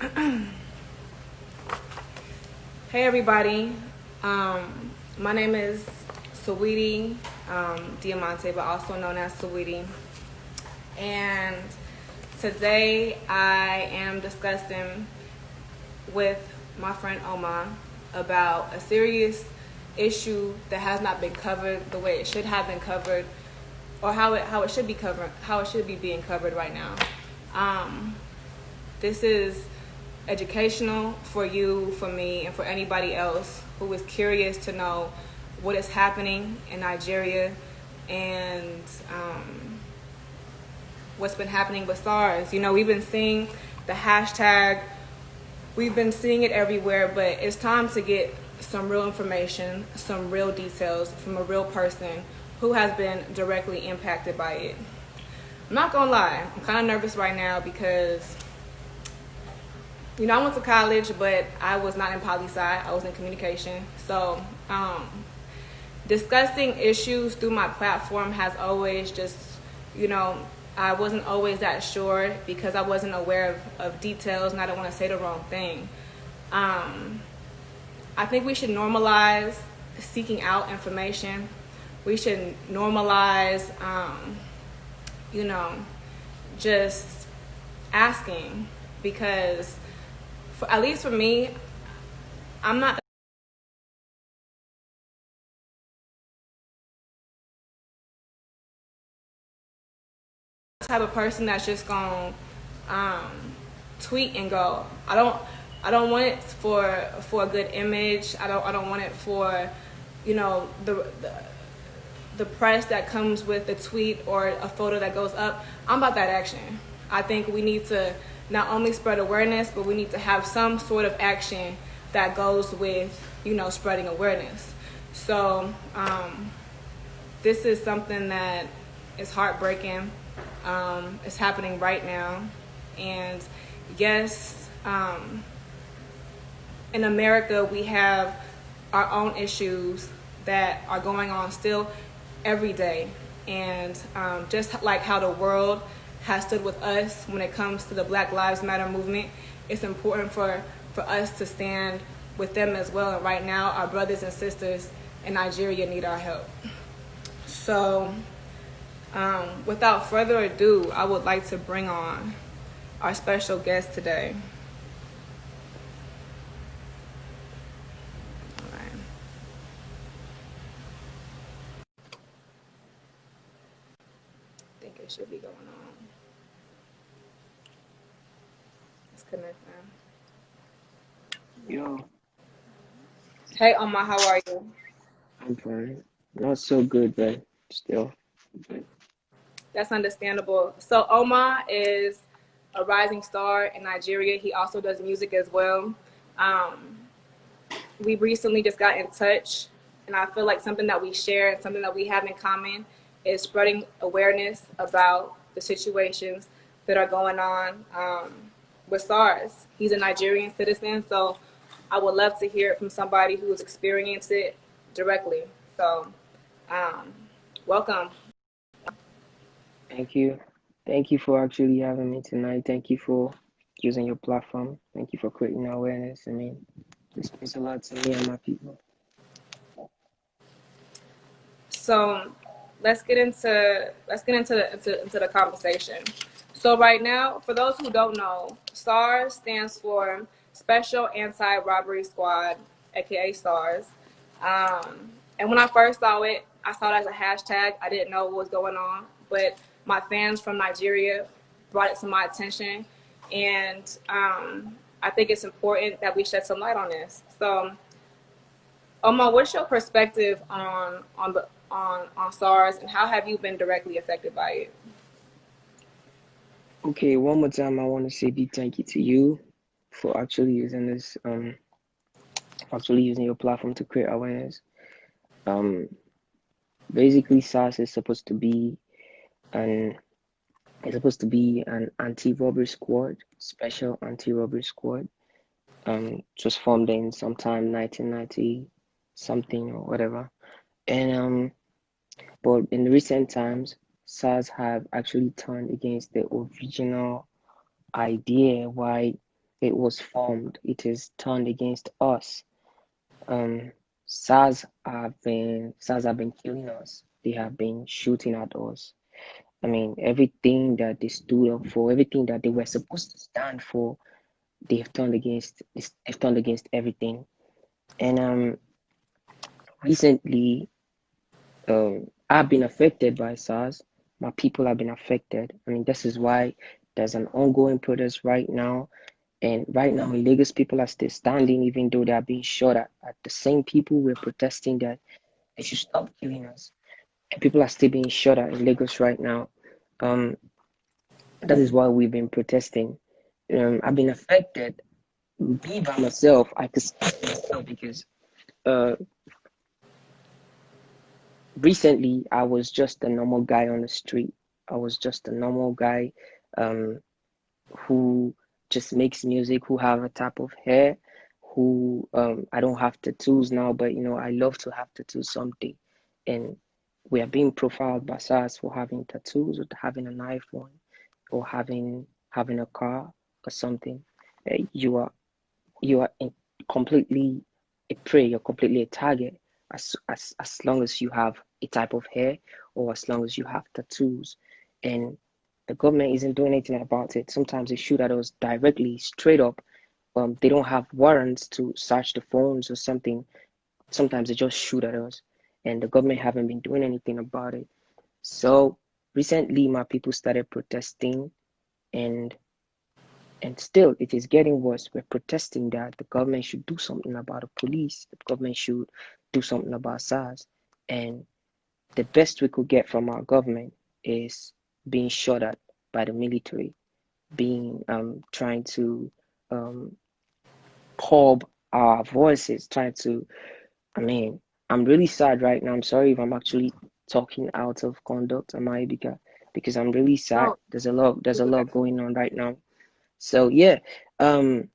Hey everybody, my name is Saweetie Diamante, but also known as Saweetie. And today I am discussing with my friend Oma about a serious issue that has not been covered the way it should have been covered, or how it should be covered, how it should be being covered right now. This is educational for you, for me, and for anybody else who is curious to know what is happening in Nigeria and what's been happening with SARS. You know, we've been seeing the hashtag, we've been seeing it everywhere, but it's time to get some real information, some real details from a real person who has been directly impacted by it. I'm not gonna lie, I'm kind of nervous right now because I went to college, but I was not in poli-sci. I was in communication. So discussing issues through my platform has always just, I wasn't always that sure because I wasn't aware of details and I don't want to say the wrong thing. I think we should normalize seeking out information. We should normalize, just asking, because at least for me, I'm not the type of person that's just gonna tweet and go. I don't want it for a good image. I don't want it for the press that comes with the tweet or a photo that goes up. I'm about that action. I think we need to not only spread awareness, but we need to have some sort of action that goes with, spreading awareness. So this is something that is heartbreaking. It's happening right now. And yes, in America, we have our own issues that are going on still every day. And just like how the world has stood with us when it comes to the Black Lives Matter movement, it's important for us to stand with them as well. And right now, our brothers and sisters in Nigeria need our help. So without further ado, I would like to bring on our special guest today. All right. I think it should be going on. Let's connect now. Yo, Hey, Oma, how are you? I'm fine. Not so good, but still good. That's understandable. So Oma is a rising star in Nigeria. He also does music as well. Um, we recently just got in touch, and I feel like something that we share and something that we have in common is spreading awareness about the situations that are going on with SARS. He's a Nigerian citizen, so I would love to hear it from somebody who's experienced it directly. So, welcome. Thank you. Thank you for actually having me tonight. Thank you for using your platform. Thank you for creating awareness. I mean, this means a lot to me and my people. So let's get into the conversation. So right now, for those who don't know, SARS stands for Special Anti-Robbery Squad, aka SARS. And when I first saw it, I saw it as a hashtag. I didn't know what was going on, but my fans from Nigeria brought it to my attention, and I think it's important that we shed some light on this. So Oma, what's your perspective on SARS, and how have you been directly affected by it? Okay, one more time, I want to say big thank you to you for actually using this, actually using your platform to create awareness. Um, Basically, SARS is supposed to be an anti-robbery squad, special anti-robbery squad. It was formed in sometime 1990 something or whatever. And but in recent times, SARS have actually turned against the original idea why it was formed. It is turned against us. Um, SARS have been killing us. They have been shooting at us. I mean, everything that they stood up for, everything that they were supposed to stand for, they've turned against everything. And recently, I've been affected by SARS. My people have been affected. I mean, this is why there's an ongoing protest right now. And right now in Lagos, people are still standing, even though they are being shot at. The same people we're protesting that they should stop killing us. And people are still being shot at in Lagos right now. Um, that is why we've been protesting. I've been affected. Me by myself, I could speak for myself because uh, recently I was just a normal guy on the street. I was just a normal guy um, who just makes music, who have a type of hair, who I don't have tattoos now, but I love to have tattoos someday. And we are being profiled by SARS for having tattoos or having an iPhone or having a car or something. You are completely a prey, you're completely a target as long as you have a type of hair or as long as you have tattoos. And the government isn't doing anything about it. Sometimes they shoot at us directly, straight up. They don't have warrants to search the phones or something. Sometimes they just shoot at us, and the government haven't been doing anything about it. So recently, my people started protesting, and still it is getting worse. We're protesting that the government should do something about the police. The government should do something about SARS. And the best we could get from our government is being shot at by the military, being trying to um curb our voices, trying to I mean, I'm really sad right now. I'm sorry if I'm actually talking out of conduct, am I? Because I'm really sad. No, There's a lot going on right now. So yeah, um,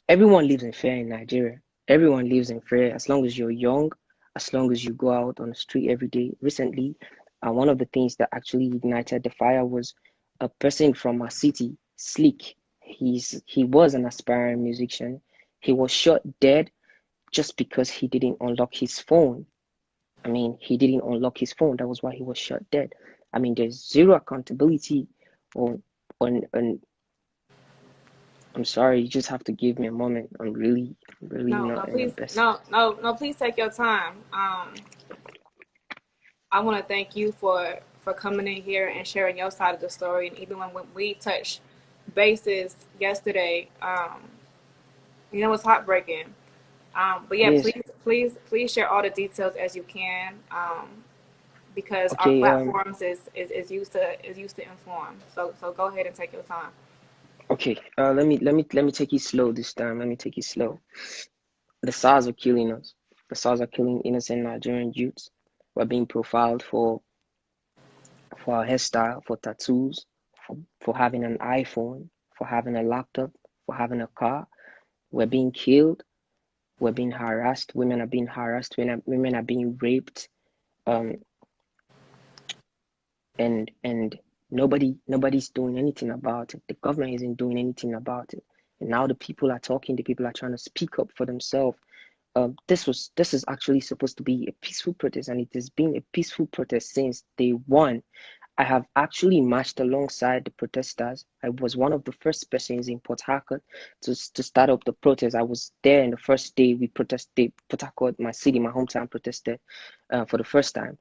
everyone lives in fear in Nigeria. Everyone lives in fear as long as you're young, as long as you go out on the street every day. Recently, one of the things that actually ignited the fire was a person from our city, Slick. He was an aspiring musician. He was shot dead just because he didn't unlock his phone. I mean, he didn't unlock his phone. That was why he was shot dead. I mean, there's zero accountability on. I'm sorry, you just have to give me a moment. I'm really no, no, not in the please, best. no, no, no, please take your time. I want to thank you for coming in here and sharing your side of the story. And even when we touched bases yesterday, it's heartbreaking. But It yeah, is. please share all the details as you can, because our Okay. platforms is used to inform. So go ahead and take your time. Okay. Let me take it slow this time. Let me take it slow. The SARS are killing us. The SARS are killing innocent Nigerian youths. We're being profiled for our hairstyle, for tattoos, for having an iPhone, for having a laptop, for having a car. We're being killed. We're being harassed. Women are being harassed. Women are being raped. Um, and nobody's doing anything about it. The government isn't doing anything about it. And now the people are talking. The people are trying to speak up for themselves. This is actually supposed to be a peaceful protest, and it has been a peaceful protest since day one. I have actually marched alongside the protesters. I was one of the first persons in Port Harcourt to start up the protest. I was there in the first day we protested. Port Harcourt, my city, my hometown, protested for the first time.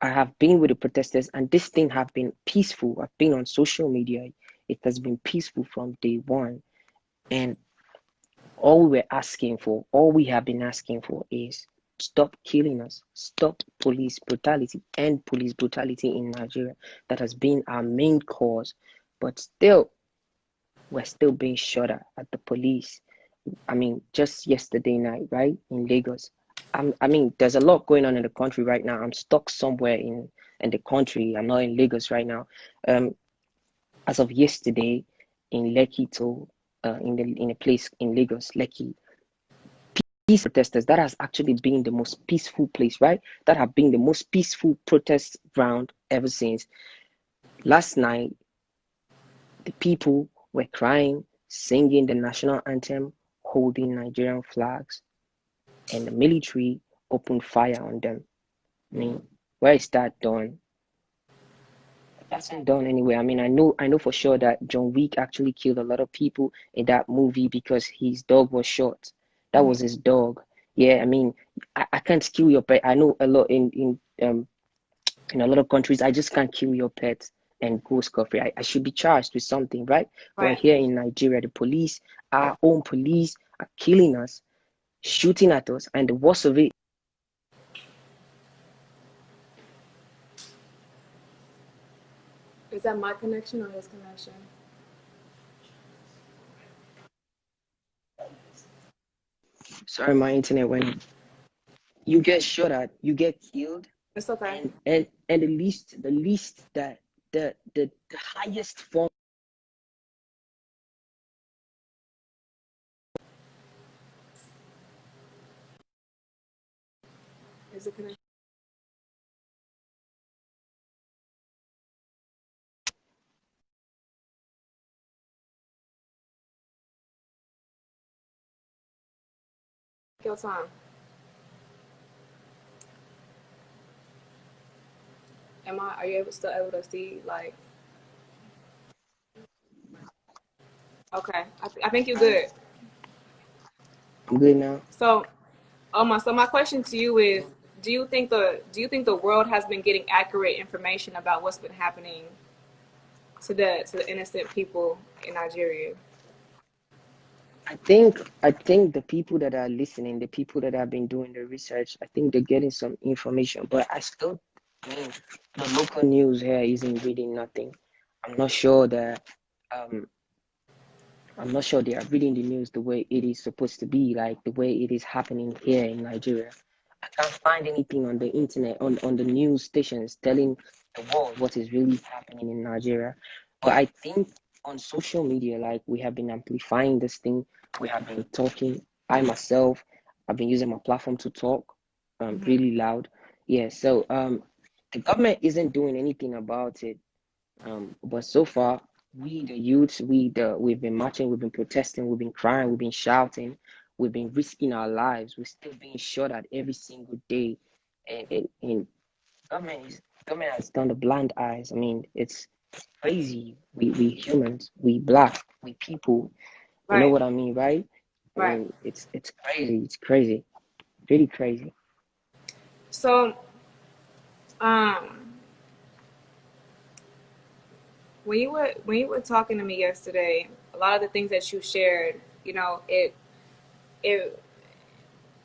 I have been with the protesters, and this thing have been peaceful. I've been on social media. It has been peaceful from day one. And all we have been asking for is stop killing us, stop police brutality, end police brutality in Nigeria. That has been our main cause. But still, we're still being shot at the police. I mean, just yesterday night, right, in Lagos. I mean, there's a lot going on in the country right now. I'm stuck somewhere in the country. I'm not in Lagos right now. Um, as of yesterday, in Lekki to in a place in Lagos, Lekki, peace protesters. That has actually been the most peaceful place, right? That have been the most peaceful protest ground ever since. Last night, the people were crying. singing the national anthem, holding Nigerian flags, and the military opened fire on them. I mean, where is that done? That's not done anyway. I mean, I know for sure that John Wick actually killed a lot of people in that movie because his dog was shot. That Mhm. was his dog. Yeah, I mean, I can't kill your pet. I know a lot in a lot of countries, I just can't kill your pet and go scot-free. I should be charged with something, right? But Right. here in Nigeria, the police, our own police, are killing us, shooting at us, and the worst of it. Is that my connection or his connection? Sorry, my internet went. You get shot at, you get killed, It's okay. and the least that the highest form. Is it connection? Take your time. Are you still able to see, like, okay. I think you're good. I'm good now. So, so my question to you is, do you think the world has been getting accurate information about what's been happening to the innocent people in Nigeria? I think the people that are listening, the people that have been doing the research, I think they're getting some information. But I mean, the local news here isn't reading nothing. I'm not sure that um I'm not sure they are reading the news the way it is supposed to be, like the way it is happening here in Nigeria. I can't find anything on the internet, on the news stations telling the world what is really happening in Nigeria. But I think on social media, like we have been amplifying this thing, we have been talking. I myself, I've been using my platform to talk, Hmm. really loud. Yeah, so the government isn't doing anything about it. But so far, we the youths, we've been marching, we've been protesting, we've been crying, we've been shouting, we've been risking our lives. We're still being shot at every single day, and government has done the blind eyes. I mean, it's crazy. We humans, we black, we people. You know Right. what I mean, right? I Right. mean, it's crazy. It's crazy, really crazy. So, um, when you were talking to me yesterday, a lot of the things that you shared, it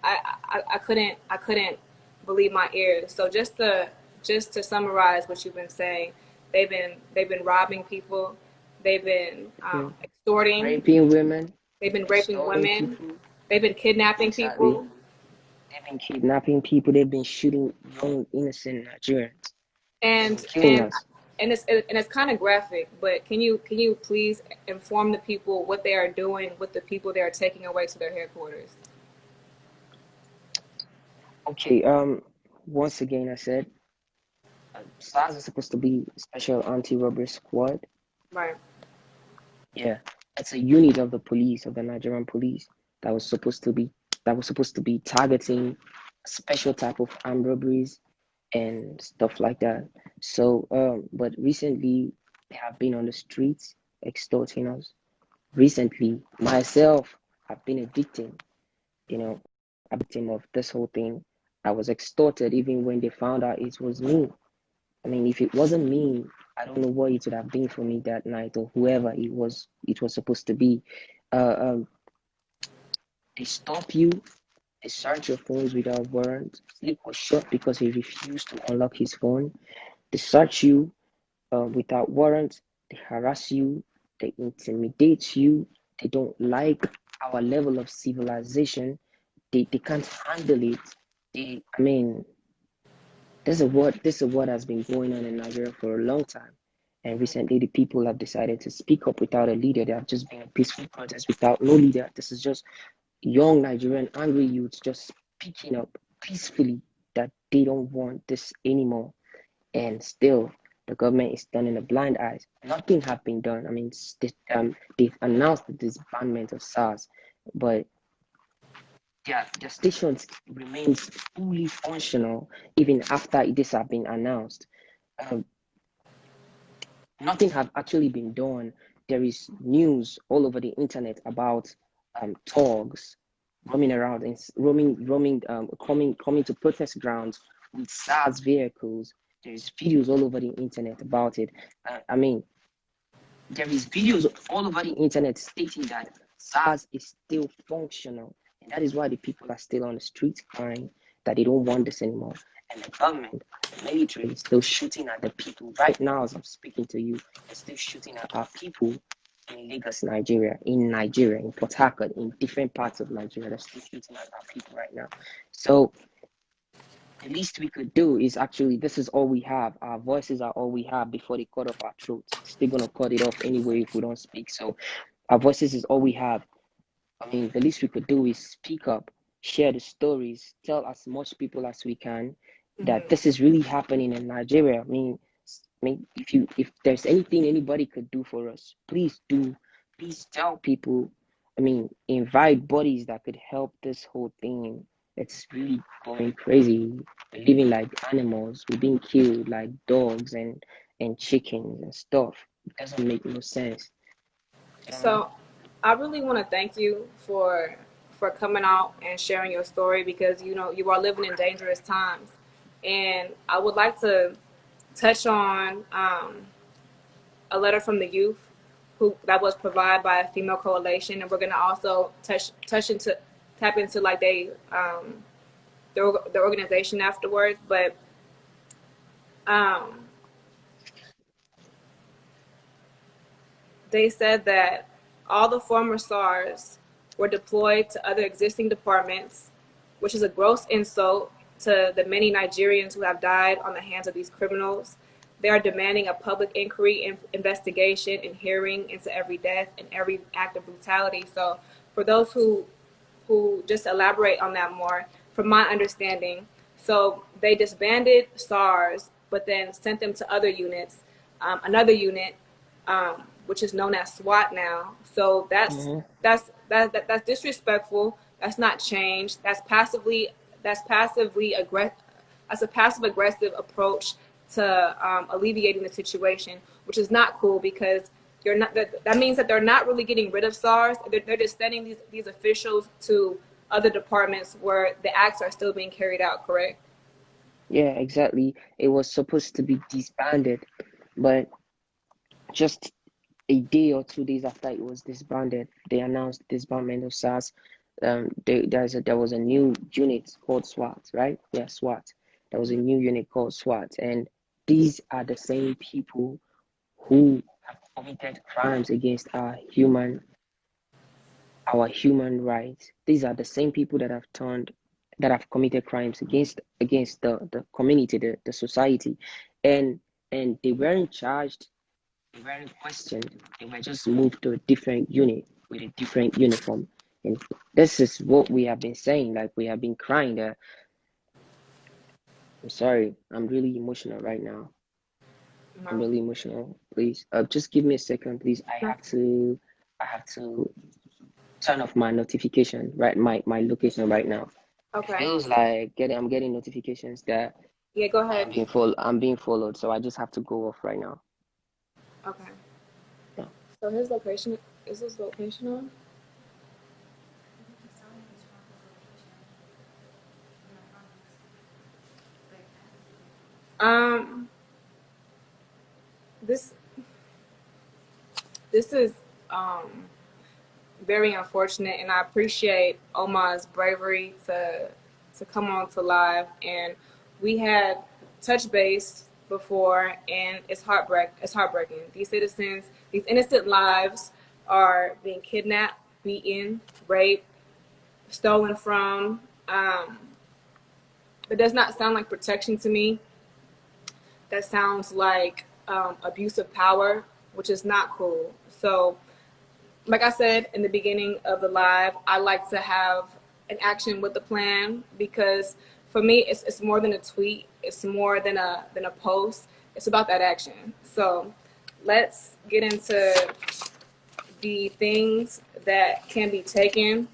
I couldn't believe my ears. So just to summarize what you've been saying, they've been robbing people, they've been Mhm. extorting, Raping women, they've been raping extorting women, people, they've been kidnapping exactly. people, They've been kidnapping people. They've been shooting young, innocent Nigerians. They've been and killing and us. and it's kind of graphic. But can you please inform the people what they are doing with the people they are taking away to their headquarters? Okay. Once again, I said SARS is supposed to be Special Anti-Robbery Squad. Right. Yeah, it's a unit of the police, of the Nigerian police, that was supposed to be that was supposed to be targeting a special type of armed robberies and stuff like that. So, but recently they have been on the streets extorting us. Recently, myself, I've been a victim. You know, a victim of this whole thing. I was extorted even when they found out it was me. I mean, if it wasn't me, I don't know what it would have been for me that night or whoever it was supposed to be. Um, they stop you, they search your phones without warrant. Sleep was shot because he refused to unlock his phone. They search you without warrant. They harass you. They intimidate you. They don't like our level of civilization. They can't handle it. I mean, this is what has been going on in Nigeria for a long time. And recently the people have decided to speak up without a leader. They have just been a peaceful protest without no leader. This is just young Nigerian angry youths just speaking up peacefully that they don't want this anymore. And still The government is turning a blind eye. Nothing has been done. I mean, they've announced the disbandment of SARS, but their stations remains fully functional even after this has been announced. Um, Nothing have actually been done. There is news all over the internet about thugs roaming around and coming to protest grounds with SARS vehicles. There's videos all over the internet about it. I mean, there is videos all over the internet stating that SARS is still functional, and that is why the people are still on the streets crying that they don't want this anymore. And the government, the military, is still shooting at the people right now as I'm speaking to you. They're still shooting at our people in Lagos, Nigeria, in Port Harcourt, in different parts of Nigeria. They're still shooting at our people right now. So the least we could do is actually, this is all we have. Our voices are all we have before they cut off our throats. Still gonna cut it off anyway if we don't speak. So our voices is all we have. I mean, the least we could do is speak up, share the stories, tell as much people as we can that this is really happening in Nigeria. I mean, if there's anything anybody could do for us, please do. Please tell people. I mean, invite bodies that could help this whole thing. It's really going crazy. We're living like animals. We're being killed like dogs and chickens and stuff. It doesn't make no sense. So I really want to thank you for coming out and sharing your story, because you know you are living in dangerous times, and I would like to touch on a letter from the youth who that was provided by a female coalition, and we're gonna also touch into tap into like the organization afterwards, but um, they said that all the former SARS were deployed to other existing departments, which is a gross insult to the many Nigerians who have died on the hands of these criminals. They are demanding a public inquiry and investigation and hearing into every death and every act of brutality. So for those who just elaborate on that more, from my understanding, so they disbanded SARS, but then sent them to other units, another unit, which is known as SWAT now. So that's disrespectful. That's not change. That's passively aggressive. That's a passive aggressive approach to alleviating the situation, which is not cool, because you're not. That means that they're not really getting rid of SARS. They're just sending these officials to other departments where the acts are still being carried out. Correct? Yeah, exactly. It was supposed to be disbanded, but just a day or 2 days after it was disbanded, they announced disbandment of SARS. There was a new unit called SWAT, right? Yeah, SWAT. There was a new unit called SWAT, and these are the same people who have committed crimes against our human rights. These are the same people that have committed crimes against the community, the society, and they weren't charged, they weren't questioned, they were just moved to a different unit with a different uniform. And this is what we have been saying, like we have been crying that. I'm sorry, I'm really emotional right now. I'm No. really emotional. Please, just give me a second, please. I have to turn off my notification, right? My location right now. It Okay. feels like I'm getting notifications that Yeah. Go ahead. I'm being followed, so I just have to go off right now. Okay. Yeah. So his location is his location on? Um, this this is um very unfortunate, and I appreciate Omar's bravery to come on to live. And we had touch base before, and It's heartbreaking. These citizens, these innocent lives, are being kidnapped, beaten, raped, stolen from. It does not sound like protection to me. That sounds like abuse of power, which is not cool. So like I said in the beginning of the live, I like to have an action with the plan, because for me, it's more than a tweet. It's more than a post. it's about that action. So let's get into the things that can be taken.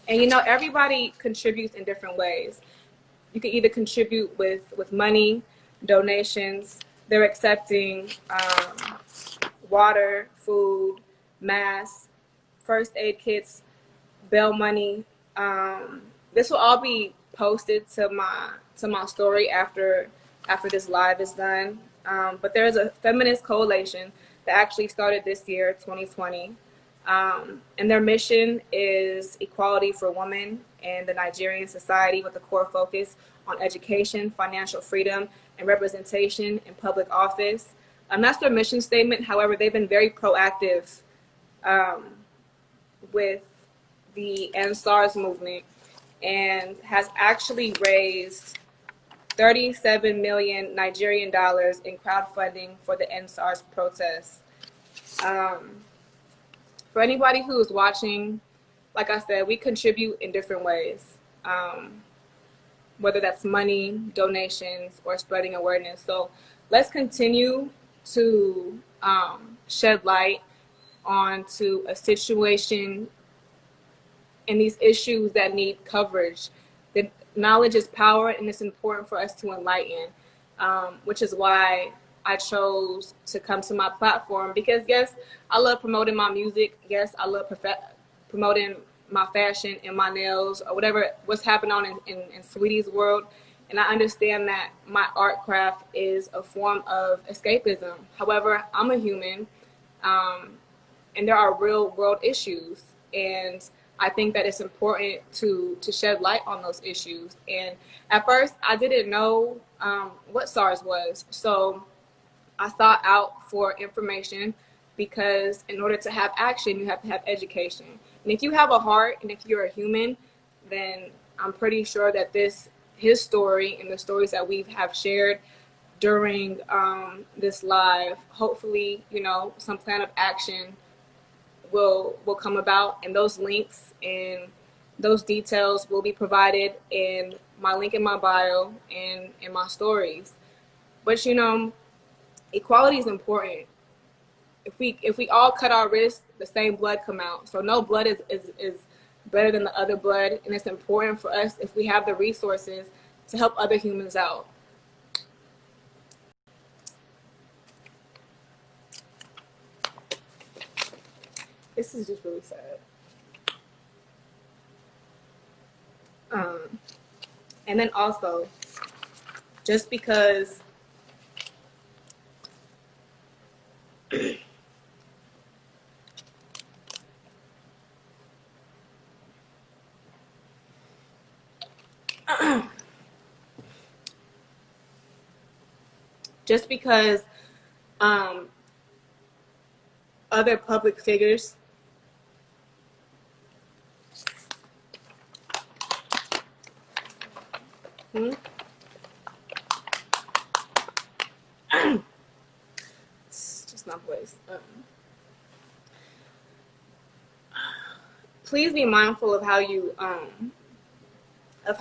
And you know, everybody contributes in different ways. You can either contribute with money, donations. They're accepting water, food, masks, first aid kits, bail money. This will all be posted to my story after this live is done. But there's a feminist coalition that actually started this year, 2020. And their mission is equality for women in the Nigerian society with a core focus on education, financial freedom, and representation in public office. That's their mission statement. However, they've been very proactive with the End SARS movement and has actually raised 37 million Nigerian dollars in crowdfunding for the End SARS protests. For anybody who is watching, like I said, we contribute in different ways, whether that's money, donations, or spreading awareness. So let's continue to shed light onto a situation and these issues that need coverage. The knowledge is power, and it's important for us to enlighten, which is why I chose to come to my platform. Because yes, I love promoting my music. Yes, I love promoting my fashion and my nails or what's happening on in Saweetie's world. And I understand that my art craft is a form of escapism. However, I'm a human, and there are real world issues. And I think that it's important to shed light on those issues. And at first, I didn't know what SARS was. So I sought out for information because in order to have action, you have to have education. And if you have a heart and if you're a human, then I'm pretty sure that his story and the stories that we have shared during this live, hopefully, you know, some plan of action will come about, and those links and those details will be provided in my link in my bio and in my stories. But you know, equality is important. If we all cut our wrists, the same blood come out. So no blood is better than the other blood, and it's important for us, if we have the resources, to help other humans out. This is just really sad. And then also, just because just because other public figures it's just not voice. Please be mindful of how you